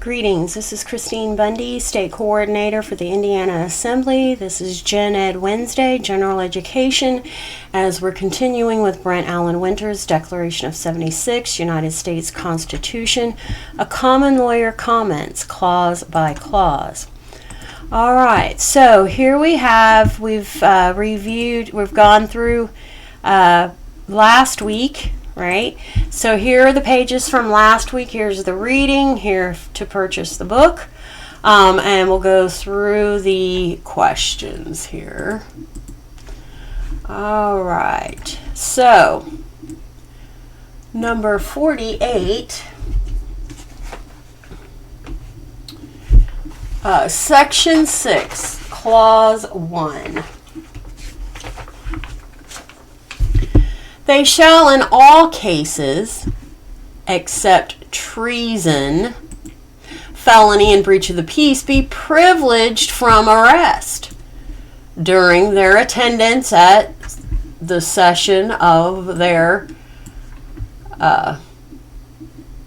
Greetings, this is Christine Bundy, State Coordinator for the Indiana Assembly. This is Gen Ed Wednesday, General Education, as we're continuing with Brent Allen Winter's Declaration of 76, United States Constitution, a common lawyer comments, clause by clause. All right, so here we've gone through last week. Right? So here are the pages from last week. Here's the reading, here to purchase the book. And we'll go through the questions here. All right. So, number 48, Section 6, Clause 1. They shall in all cases, except treason, felony, and breach of the peace, be privileged from arrest during their attendance at the session of their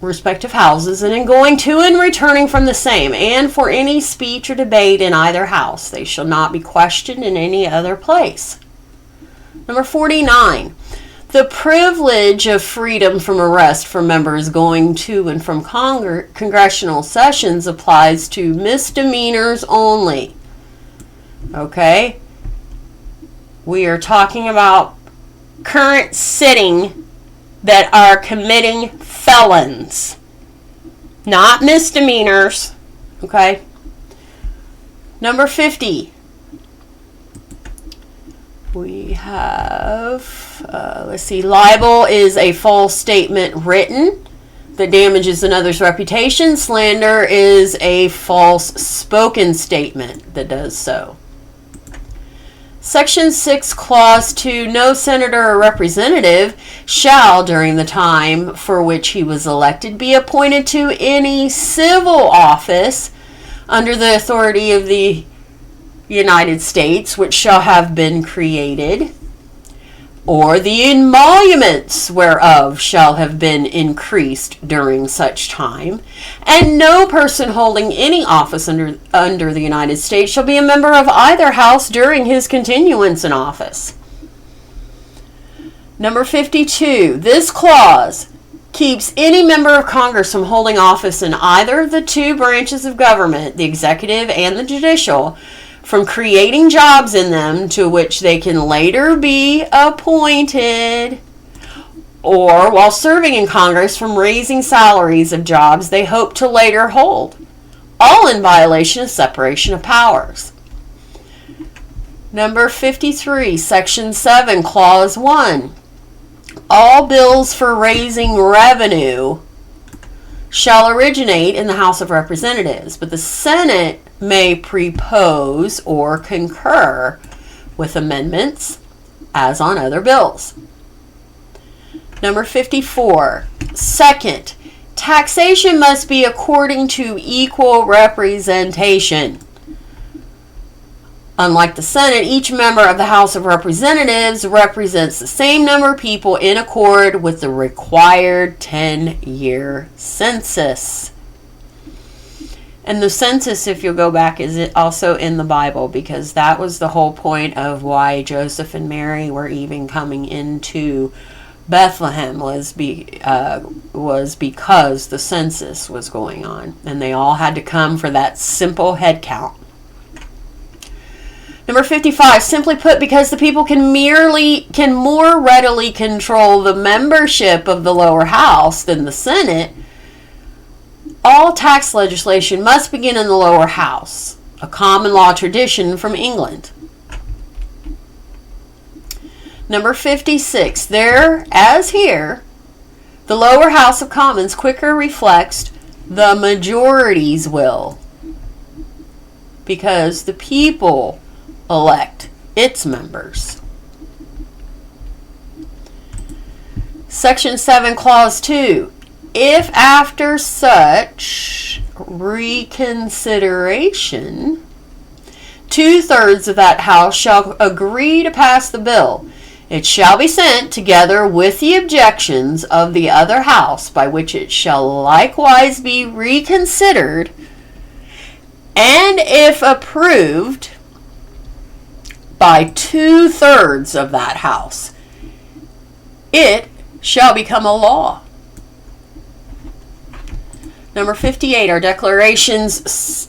respective houses, and in going to and returning from the same, and for any speech or debate in either house. They shall not be questioned in any other place. Number 49. The privilege of freedom from arrest for members going to and from congressional sessions applies to misdemeanors only. Okay? We are talking about current sitting that are committing felons, not misdemeanors. Okay? Number 50. We have, libel is a false statement written that damages another's reputation. Slander is a false spoken statement that does so. Section 6, Clause 2, no senator or representative shall, during the time for which he was elected, be appointed to any civil office under the authority of the United States, which shall have been created, or the emoluments whereof shall have been increased during such time, and no person holding any office under the United States shall be a member of either house during his continuance in office. Number 52, this clause keeps any member of Congress from holding office in either of the two branches of government, the executive and the judicial, from creating jobs in them to which they can later be appointed, or while serving in Congress from raising salaries of jobs they hope to later hold, all in violation of separation of powers. Number 53, Section 7, Clause 1. All bills for raising revenue shall originate in the House of Representatives, but the Senate may propose or concur with amendments as on other bills. Number 54. Second, taxation must be according to equal representation. Unlike the Senate, each member of the House of Representatives represents the same number of people in accord with the required 10-year census. And the census, if you'll go back, is also in the Bible, because that was the whole point of why Joseph and Mary were even coming into Bethlehem, was because the census was going on, and they all had to come for that simple head count. Number 55, simply put, because the people can more readily control the membership of the lower house than the Senate, all tax legislation must begin in the lower house, a common law tradition from England. Number 56, there, as here, the lower house of commons quicker reflects the majority's will, because the people elect its members. Section 7, Clause 2. If after such reconsideration 2/3 of that house shall agree to pass the bill, It shall be sent together with the objections of the other house, by which it shall likewise be reconsidered, and if approved by 2/3 of that house, it shall become a law. Number 58, our declarations,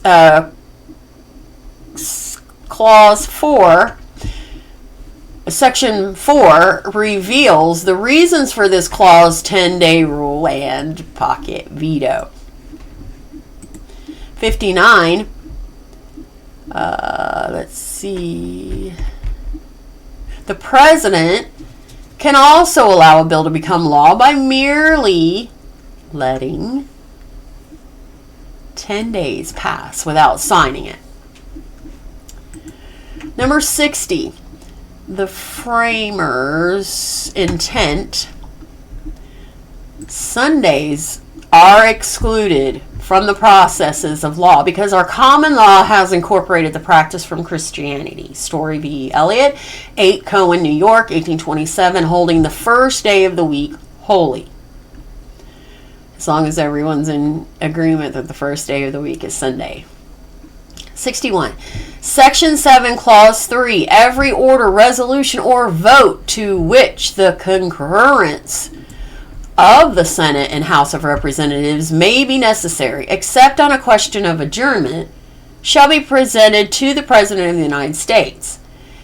clause 4, section 4 reveals the reasons for this clause, 10-day rule, and pocket veto. 59, let's see. The president can also allow a bill to become law by merely letting 10 days pass without signing it. Number 60, the framers' intent. Sundays are excluded from the processes of law because our common law has incorporated the practice from Christianity. Story v. Elliott, 8 Cohen, New York, 1827, holding the first day of the week holy. As long as everyone's in agreement that the first day of the week is Sunday. 61. Section 7, Clause 3. Every order, resolution, or vote to which the concurrence of the Senate and House of Representatives may be necessary, except on a question of adjournment, shall be presented to the President of the United States,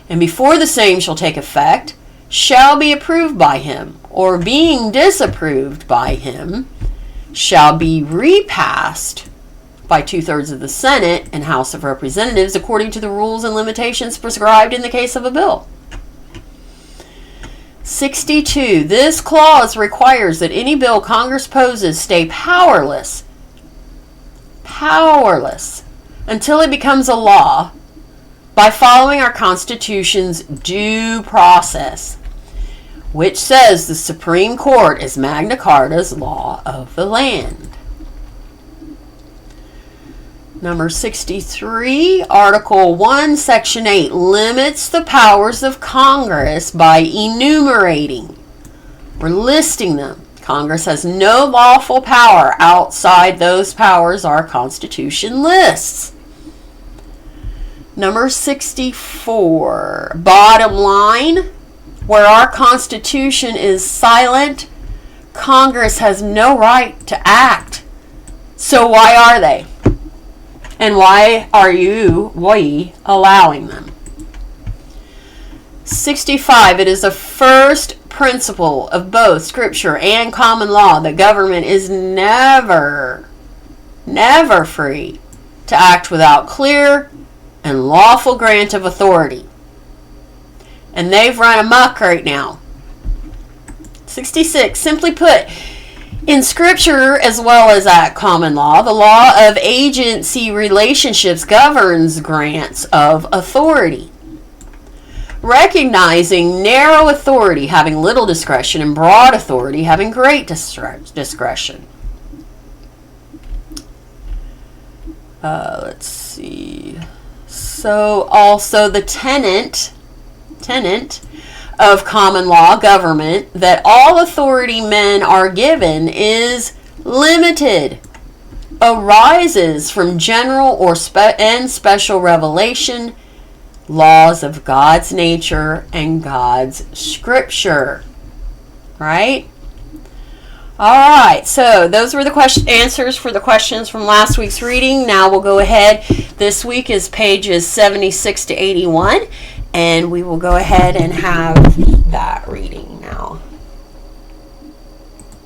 and before the same shall take effect, shall be approved by him, or being disapproved by him, shall be repassed by 2/3 of the Senate and House of Representatives according to the rules and limitations prescribed in the case of a bill. 62. This clause requires that any bill Congress poses stay powerless until it becomes a law by following our Constitution's due process, which says the Supreme Court is Magna Carta's law of the land. Number 63, Article 1, Section 8 limits the powers of Congress by enumerating or listing them. Congress has no lawful power outside those powers our Constitution lists. Number 64, bottom line, where our Constitution is silent, Congress has no right to act. So why are they? And why are we allowing them? 65. It is the first principle of both Scripture and common law that government is never free to act without clear and lawful grant of authority. And they've run amok right now. 66. Simply put, in Scripture, as well as at common law, the law of agency relationships governs grants of authority, recognizing narrow authority having little discretion and broad authority having great discretion. Let's see. So also the tenet of common law government that all authority men are given is limited, arises from general or special revelation, laws of God's nature and God's Scripture. Right? All right, so those were the answers for the questions from last week's reading. Now we'll go ahead. This week is pages 76 to 81. And we will go ahead and have that reading now.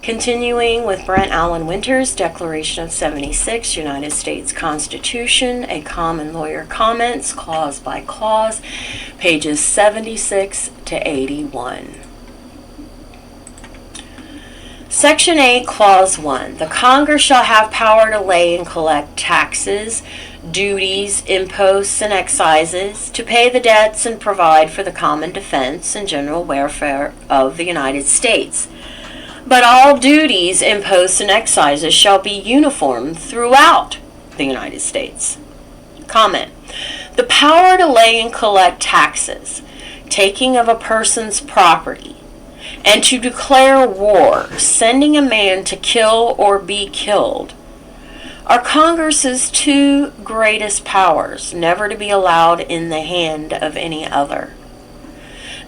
Continuing with Brent Allen Winters, Declaration of 76, United States Constitution, a common lawyer comments, clause by clause, pages 76 to 81. Section 8, Clause 1. The Congress shall have power to lay and collect taxes, duties, imposts, and excises, to pay the debts and provide for the common defense and general welfare of the United States. But all duties, imposts, and excises shall be uniform throughout the United States. Comment. The power to lay and collect taxes taking of a person's property, and to declare war, sending a man to kill or be killed, are Congress's two greatest powers, never to be allowed in the hand of any other.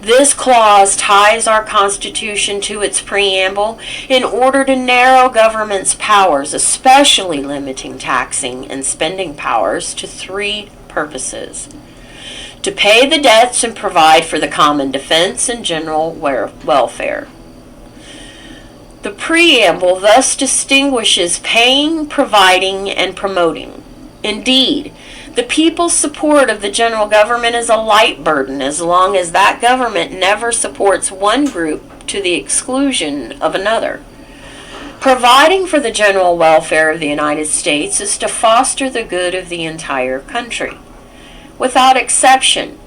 This clause ties our Constitution to its preamble in order to narrow government's powers, especially limiting taxing and spending powers, to three purposes: to pay the debts and provide for the common defense and general welfare. The preamble thus distinguishes paying, providing, and promoting. Indeed, the people's support of the general government is a light burden as long as that government never supports one group to the exclusion of another. Providing for the general welfare of the United States is to foster the good of the entire country, without exception,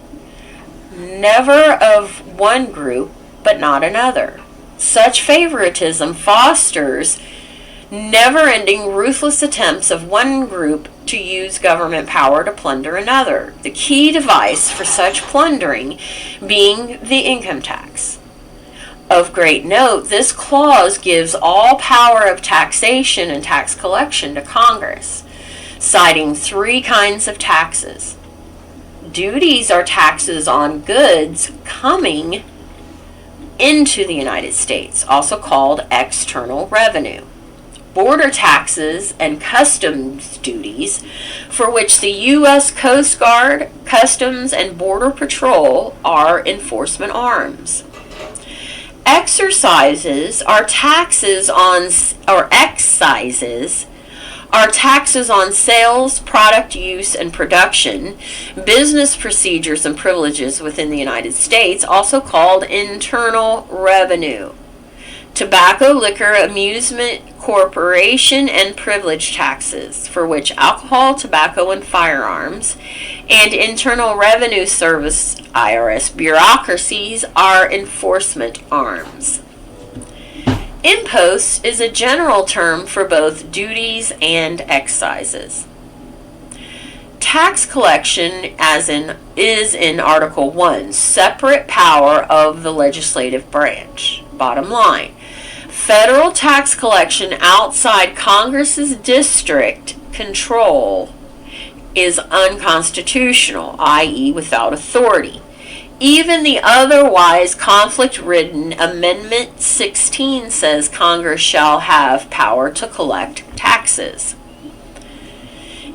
never of one group but not another. Such favoritism fosters never-ending ruthless attempts of one group to use government power to plunder another, the key device for such plundering being the income tax. Of great note, this clause gives all power of taxation and tax collection to Congress, citing three kinds of taxes. Duties are taxes on goods coming into the United States, also called external revenue. Border taxes and customs duties, for which the U.S. Coast Guard, Customs, and Border Patrol are enforcement arms. Excises are taxes on sales, product use, and production, business procedures and privileges within the United States, also called internal revenue. Tobacco, liquor, amusement, corporation, and privilege taxes, for which alcohol, tobacco, and firearms, and Internal Revenue Service, IRS, bureaucracies are enforcement arms. Impost is a general term for both duties and excises. Tax collection is in Article 1, separate power of the legislative branch. Bottom line, federal tax collection outside Congress's district control is unconstitutional, i.e., without authority. Even the otherwise conflict-ridden Amendment 16 says Congress shall have power to collect taxes.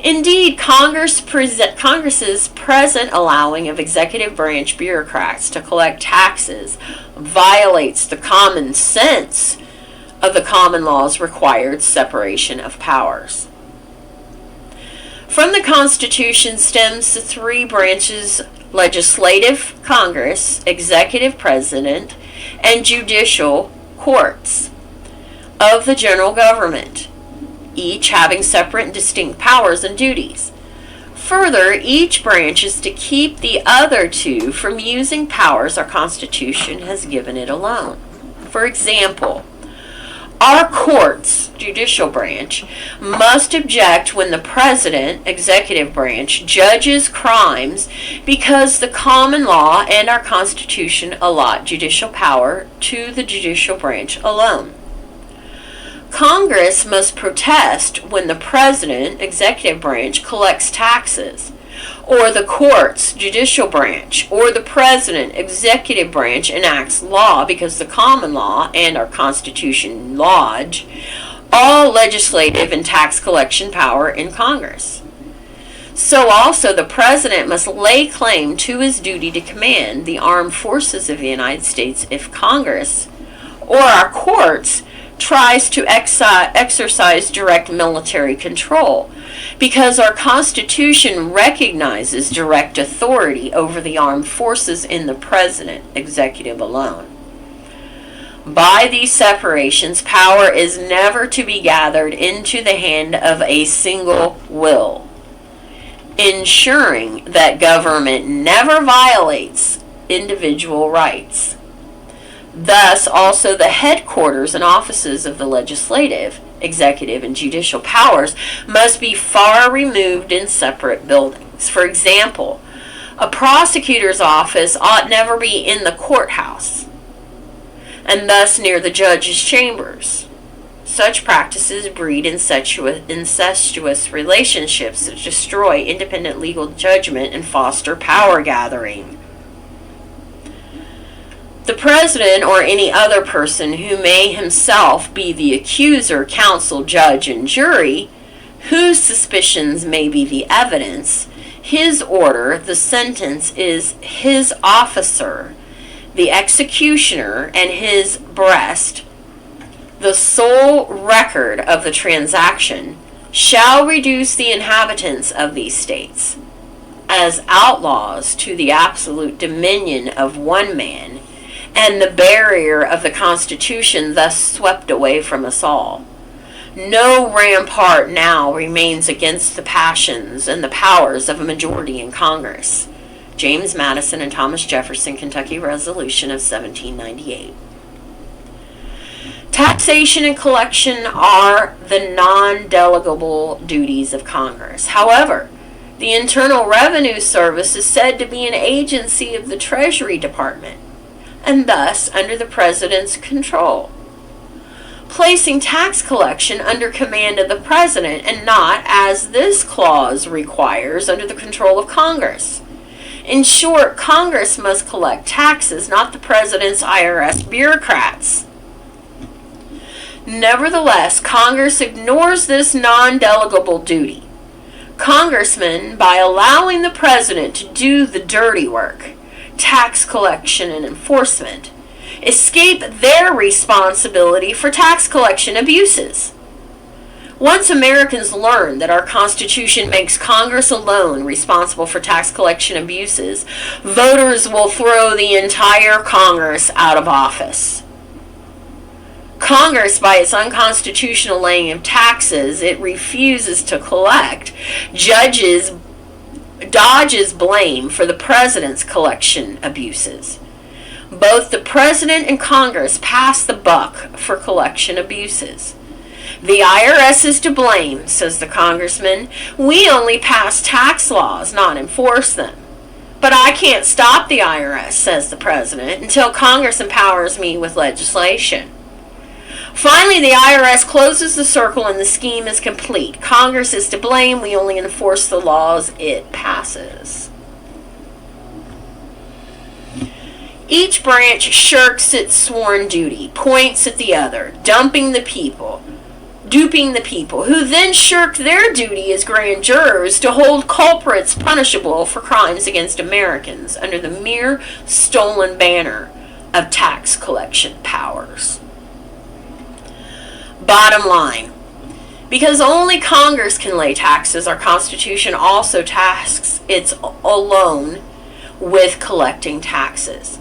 Indeed, Congress's present allowing of executive branch bureaucrats to collect taxes violates the common sense of the common law's required separation of powers. From the Constitution stems the three branches: legislative, Congress, executive, president, and judicial, courts, of the general government, each having separate and distinct powers and duties. Further, each branch is to keep the other two from using powers our Constitution has given it alone. For example, our courts, judicial branch, must object when the president, executive branch, judges crimes because the common law and our Constitution allot judicial power to the judicial branch alone. Congress must protest when the president, executive branch, collects taxes, or the courts, judicial branch, or the president, executive branch, enacts law because the common law and our Constitution lodge all legislative and tax collection power in Congress. So also the president must lay claim to his duty to command the armed forces of the United States if Congress or our courts tries to exercise direct military control, because our Constitution recognizes direct authority over the armed forces in the president, executive alone. By these separations, power is never to be gathered into the hand of a single will, ensuring that government never violates individual rights. Thus, also the headquarters and offices of the legislative, executive, and judicial powers must be far removed in separate buildings. For example, A prosecutor's office ought never be in the courthouse, and thus near the judge's chambers. Such practices breed incestuous relationships that destroy independent legal judgment and foster power gathering. The president or any other person who may himself be the accuser, counsel, judge, and jury, whose suspicions may be the evidence, his order, the sentence, is his officer, the executioner, and his breast, the sole record of the transaction, shall reduce the inhabitants of these states as outlaws to the absolute dominion of one man, and the barrier of the Constitution thus swept away from us all. No rampart now remains against the passions and the powers of a majority in Congress. James Madison and Thomas Jefferson, Kentucky Resolution of 1798. Taxation and collection are the non-delegable duties of Congress. However, the Internal Revenue Service is said to be an agency of the Treasury Department, and thus under the President's control, placing tax collection under command of the President and not, as this clause requires, under the control of Congress. In short, Congress must collect taxes, not the President's IRS bureaucrats. Nevertheless, Congress ignores this non-delegable duty. Congressmen, by allowing the President to do the dirty work, tax collection and enforcement, escape their responsibility for tax collection abuses. Once Americans learn that our Constitution makes Congress alone responsible for tax collection abuses, voters will throw the entire Congress out of office. Congress, by its unconstitutional laying of taxes it refuses to collect, dodges blame for the President's collection abuses. Both the President and Congress pass the buck for collection abuses. The IRS is to blame, says the congressman. We only pass tax laws, not enforce them. But I can't stop the IRS, says the President, until Congress empowers me with legislation. Finally, the IRS closes the circle and the scheme is complete. Congress is to blame. We only enforce the laws it passes. Each branch shirks its sworn duty, points at the other, duping the people, who then shirk their duty as grand jurors to hold culprits punishable for crimes against Americans under the mere stolen banner of tax collection powers. Bottom line, because only Congress can lay taxes, our Constitution also tasks its alone with collecting taxes.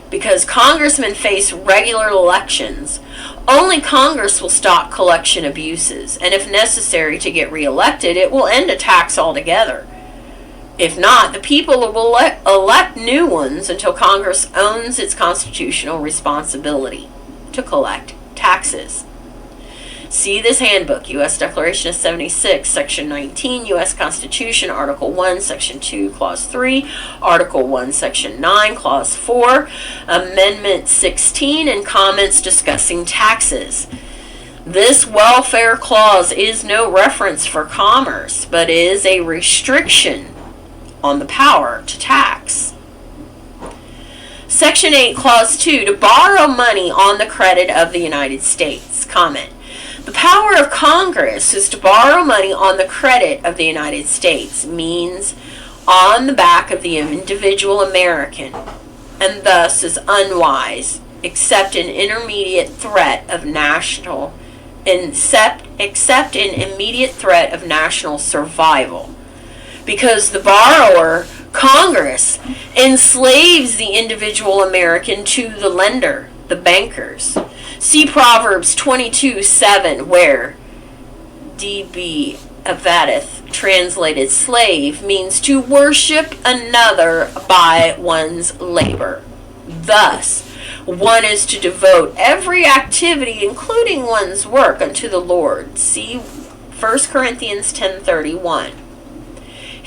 Because congressmen face regular elections, only Congress will stop collection abuses, and if necessary to get reelected, it will end a tax altogether. If not, the people will elect new ones until Congress owns its constitutional responsibility to collect taxes. See this handbook, U.S. Declaration of 76, Section 19, U.S. Constitution, Article 1, Section 2, Clause 3, Article 1, Section 9, Clause 4, Amendment 16, and comments discussing taxes. This welfare clause is no reference for commerce, but is a restriction on the power to tax. Section 8, Clause 2, to borrow money on the credit of the United States. Comment. The power of Congress is to borrow money on the credit of the United States, means on the back of the individual American, and thus is unwise, except in immediate threat of national survival. Because the borrower, Congress, enslaves the individual American to the lender, the bankers. See Proverbs 22:7, where D.B. Avadith, translated slave, means to worship another by one's labor. Thus, one is to devote every activity, including one's work, unto the Lord. See 1 Corinthians 10:31.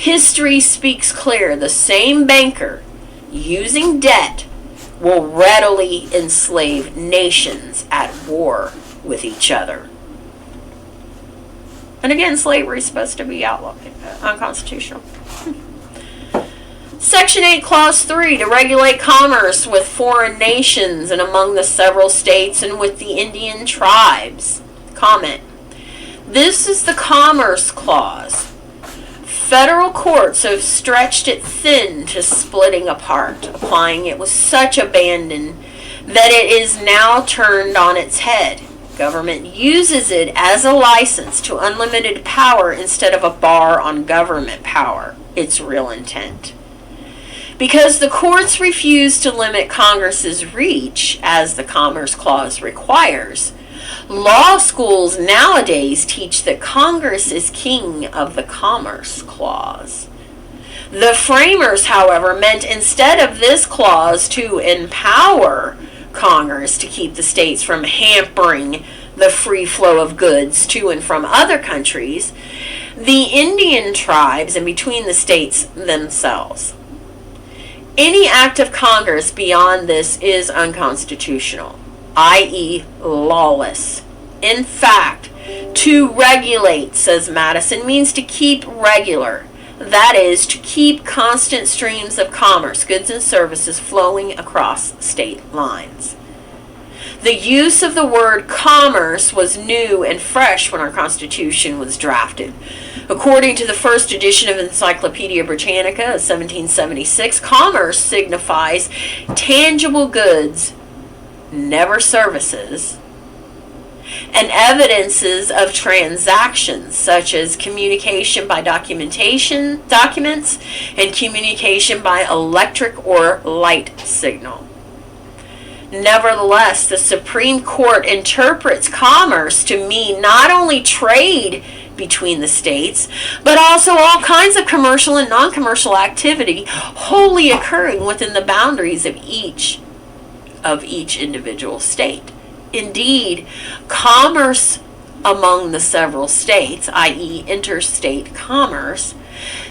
History speaks clear. The same banker using debt will readily enslave nations at war with each other. And again, slavery is supposed to be outlawed, unconstitutional. Section 8, Clause 3, to regulate commerce with foreign nations and among the several states and with the Indian tribes. Comment. This is the Commerce Clause. Federal courts have stretched it thin to splitting apart, applying it with such abandon that it is now turned on its head. Government uses it as a license to unlimited power instead of a bar on government power, its real intent. Because the courts refuse to limit Congress's reach, as the Commerce Clause requires, law schools nowadays teach that Congress is king of the Commerce Clause. The framers, however, meant instead of this clause to empower Congress to keep the states from hampering the free flow of goods to and from other countries, the Indian tribes, and between the states themselves. Any act of Congress beyond this is unconstitutional, i.e., lawless. In fact, to regulate, says Madison, means to keep regular. That is, to keep constant streams of commerce, goods and services flowing across state lines. The use of the word commerce was new and fresh when our Constitution was drafted. According to the first edition of Encyclopedia Britannica of 1776, commerce signifies tangible goods, never services, and evidences of transactions such as communication by documents, and communication by electric or light signal. Nevertheless, the Supreme Court interprets commerce to mean not only trade between the states, but also all kinds of commercial and non-commercial activity wholly occurring within the boundaries of each individual state. Indeed, commerce among the several states, i.e. interstate commerce,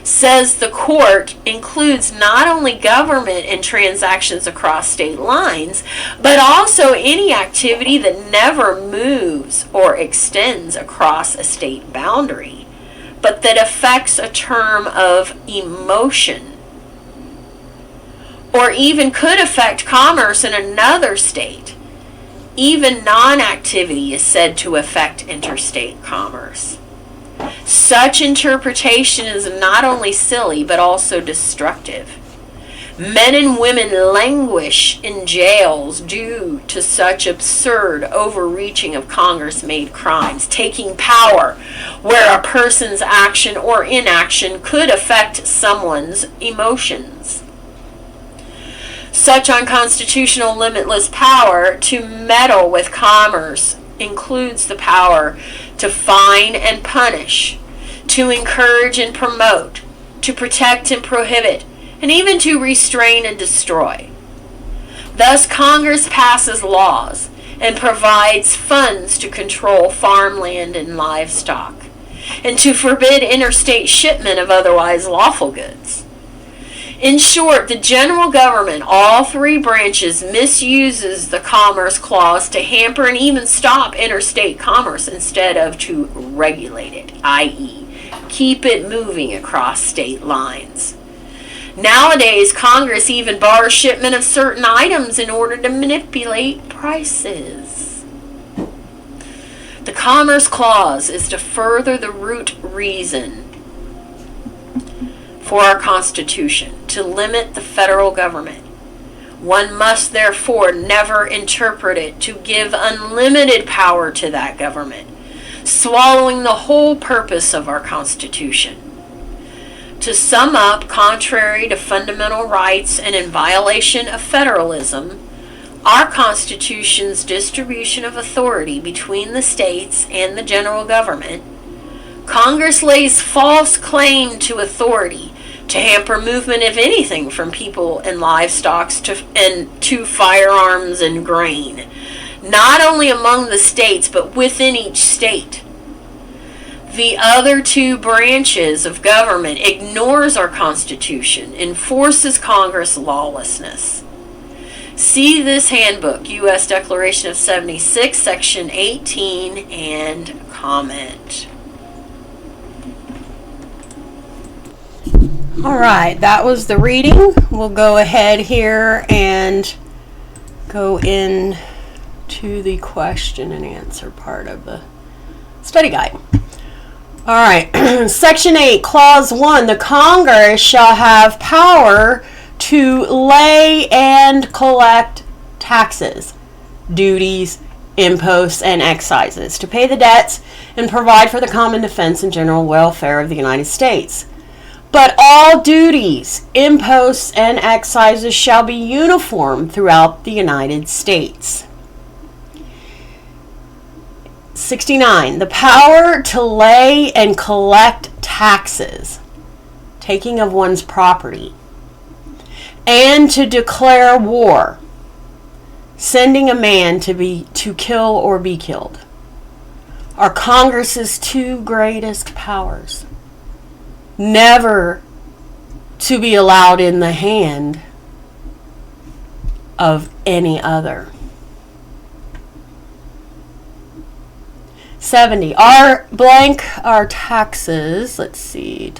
says the court includes not only government and transactions across state lines, but also any activity that never moves or extends across a state boundary, but that affects a term of emotion, or even could affect commerce in another state. Even non-activity is said to affect interstate commerce. Such interpretation is not only silly, but also destructive. Men and women languish in jails due to such absurd overreaching of Congress-made crimes, taking power where a person's action or inaction could affect someone's emotions. Such unconstitutional limitless power to meddle with commerce includes the power to fine and punish, to encourage and promote, to protect and prohibit, and even to restrain and destroy. Thus, Congress passes laws and provides funds to control farmland and livestock, and to forbid interstate shipment of otherwise lawful goods. In short, the general government, all three branches, misuses the Commerce Clause to hamper and even stop interstate commerce instead of to regulate it, i.e., keep it moving across state lines. Nowadays, Congress even bars shipment of certain items in order to manipulate prices. The Commerce Clause is to further the root reason for our Constitution, to limit the federal government. One must therefore never interpret it to give unlimited power to that government, swallowing the whole purpose of our Constitution. To sum up, contrary to fundamental rights and in violation of federalism, our Constitution's distribution of authority between the states and the general government, Congress lays false claim to authority to hamper movement of anything from people and livestock to firearms and grain, not only among the states but within each state. the other two branches of government, ignores our Constitution, enforces Congress lawlessness. See this handbook, U.S. Declaration of 76, Section 18, and comment. All right, that was the reading. We'll go ahead here and go into the question and answer part of the study guide. All right, Section 8, Clause 1, the Congress shall have power to lay and collect taxes, duties, imposts, and excises, to pay the debts and provide for the common defense and general welfare of the United States. But all duties, imposts, and excises shall be uniform throughout the United States. 69. The power to lay and collect taxes, taking of one's property, and to declare war, sending a man to kill or be killed, are Congress's two greatest powers, never to be allowed in the hand of any other. 70. Our taxes, let's see,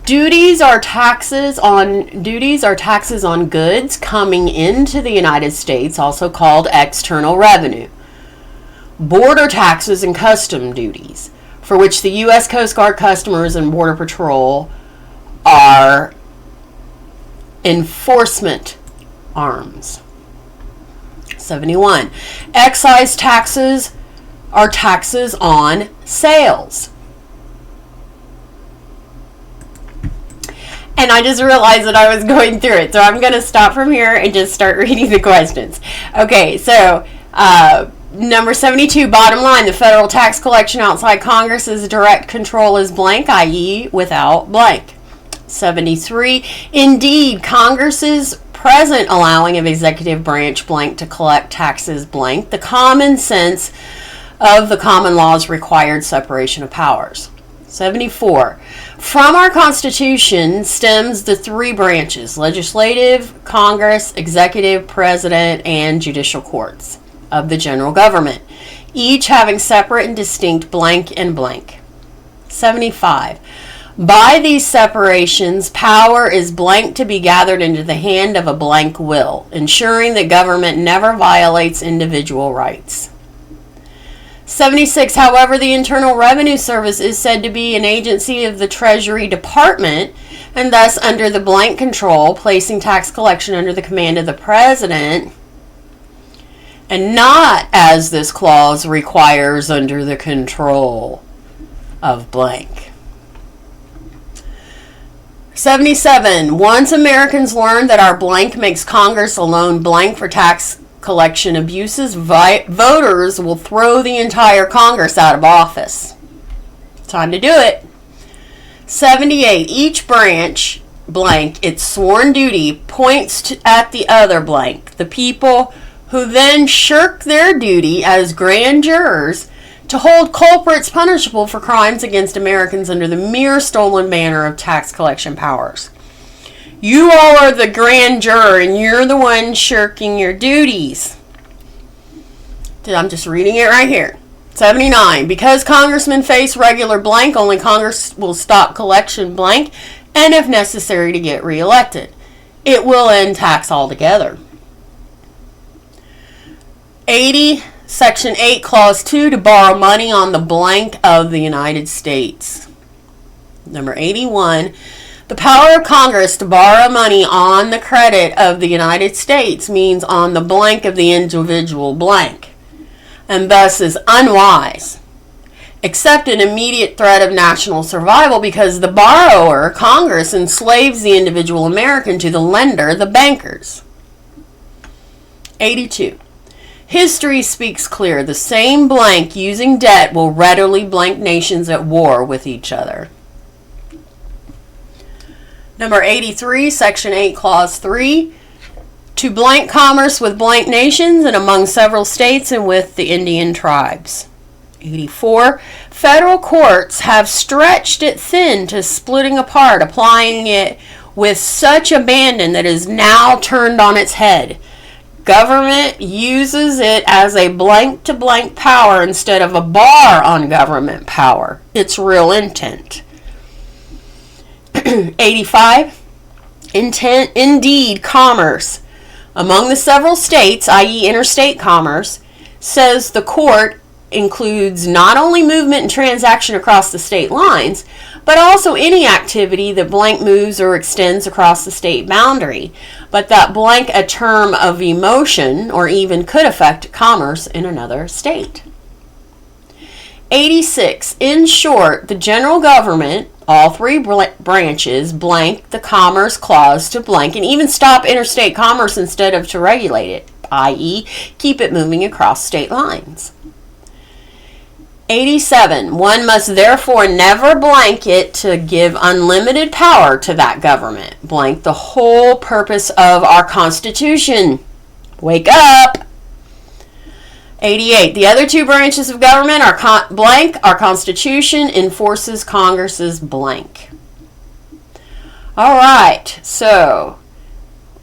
Duties are taxes on goods coming into the United States, also called external revenue. Border taxes and custom duties, for which the U.S. Coast Guard customers and Border Patrol are enforcement arms. 71. Excise taxes are taxes on sales. And I just realized that I was going through it, so I'm going to stop from here and just start reading the questions. Okay, so number 72, bottom line, the federal tax collection outside Congress's direct control is blank, i.e. without blank. 73, indeed, Congress's present allowing of executive branch blank to collect taxes blank, the common sense of the common law's required separation of powers. 74, from our Constitution stems the three branches, legislative, Congress, executive, president, and judicial courts of the general government, each having separate and distinct blank and blank. 75, by these separations, power is blank to be gathered into the hand of a blank will, ensuring that government never violates individual rights. 76, however, the Internal Revenue Service is said to be an agency of the Treasury Department and thus under the blank control, placing tax collection under the command of the President, and not, as this clause requires, under the control of blank. 77, once Americans learn that our blank makes Congress alone blank for tax collection abuses, voters will throw the entire Congress out of office. Time to do it. 78, each branch blank, its sworn duty, points at the other blank, the people who then shirk their duty as grand jurors to hold culprits punishable for crimes against Americans under the mere stolen manner of tax collection powers. You all are the grand juror, and you're the one shirking your duties. I'm just reading it right here. 79. Because congressmen face regular blank, only Congress will stop collection blank, and if necessary to get reelected. It will end tax altogether. 80. Section 8, Clause 2, to borrow money on the blank of the United States. Number 81. The power of Congress to borrow money on the credit of the United States means on the blank of the individual blank, and thus is unwise, except in immediate threat of national survival, because the borrower, Congress, enslaves the individual American to the lender, the bankers. 82. History speaks clear. The same blank using debt will readily blank nations at war with each other. Number 83, Section 8, Clause 3, to blank commerce with blank nations and among several states and with the Indian tribes. 84. Federal courts have stretched it thin to splitting apart, applying it with such abandon that it is now turned on its head. Government uses it as a blank-to-blank power instead of a bar on government power. Its real intent. 85. Indeed, commerce among the several states, i.e. interstate commerce, says the court includes not only movement and transaction across the state lines, but also any activity that blank moves or extends across the state boundary, but that blank a term of emotion or even could affect commerce in another state. 86. In short, the general government, all three branches, blank the Commerce Clause to blank and even stop interstate commerce instead of to regulate it, i.e. keep it moving across state lines. 87. One must therefore never blank it to give unlimited power to that government. Blank the whole purpose of our Constitution. Wake up! 88. The other two branches of government are blank. Our Constitution enforces Congress's blank. All right. So,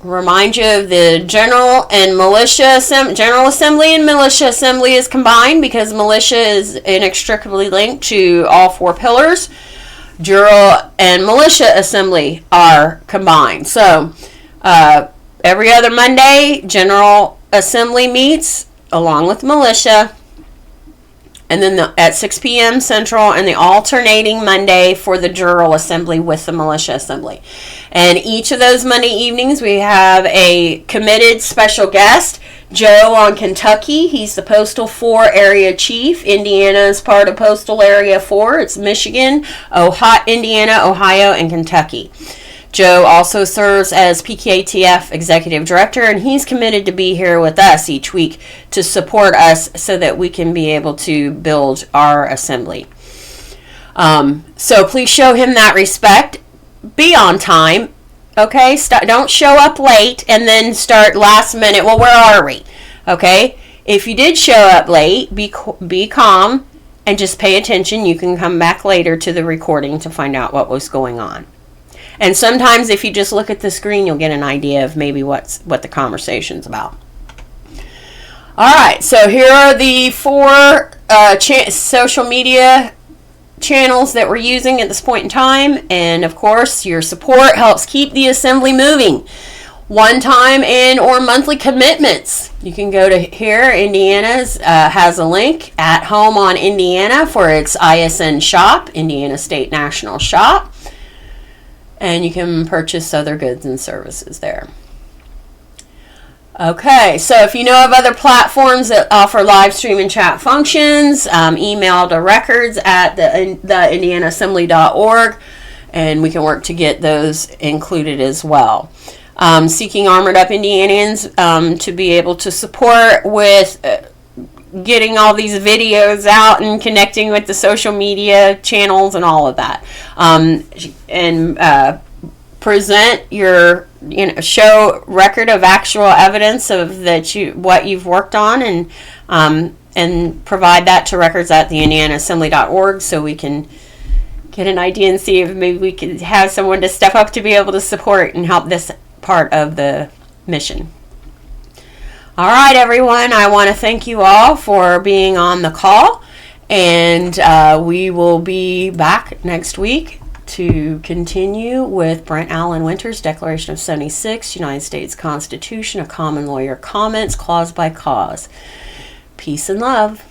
remind you of the General Assembly and Militia Assembly is combined because militia is inextricably linked to all four pillars. General and Militia Assembly are combined. So, every other Monday, General Assembly meets along with militia, and then at 6 p.m. Central, and the alternating Monday for the General Assembly with the Militia Assembly. And each of those Monday evenings, we have a committed special guest, Joe on Kentucky. He's the Postal 4 Area Chief. Indiana is part of Postal Area 4. It's Michigan, Indiana, Ohio, and Kentucky. Joe also serves as PKTF Executive Director, and he's committed to be here with us each week to support us so that we can be able to build our assembly. So please show him that respect. Be on time, okay? Don't show up late and then start last minute. Well, where are we? Okay? If you did show up late, be calm and just pay attention. You can come back later to the recording to find out what was going on. And sometimes if you just look at the screen, you'll get an idea of maybe what the conversation's about. All right, so here are the 4 social media channels that we're using at this point in time. And of course, your support helps keep the assembly moving. One-time and or monthly commitments. You can go to here. Indiana's has a link at home on Indiana for its ISN shop, Indiana State National Shop. And you can purchase other goods and services there. Okay, so if you know of other platforms that offer live stream and chat functions, email to records at the indianaassembly.org, and we can work to get those included as well. Seeking Armored Up Indianians to be able to support with getting all these videos out and connecting with the social media channels and all of that, and present your show record of actual evidence of what you've worked on, and provide that to records at the indianaassembly.org so we can get an idea and see if maybe we can have someone to step up to be able to support and help this part of the mission. All right, everyone, I want to thank you all for being on the call, and we will be back next week to continue with Brent Allen Winter's Declaration of 76, United States Constitution, a Common Lawyer Comments, Clause by Clause. Peace and love.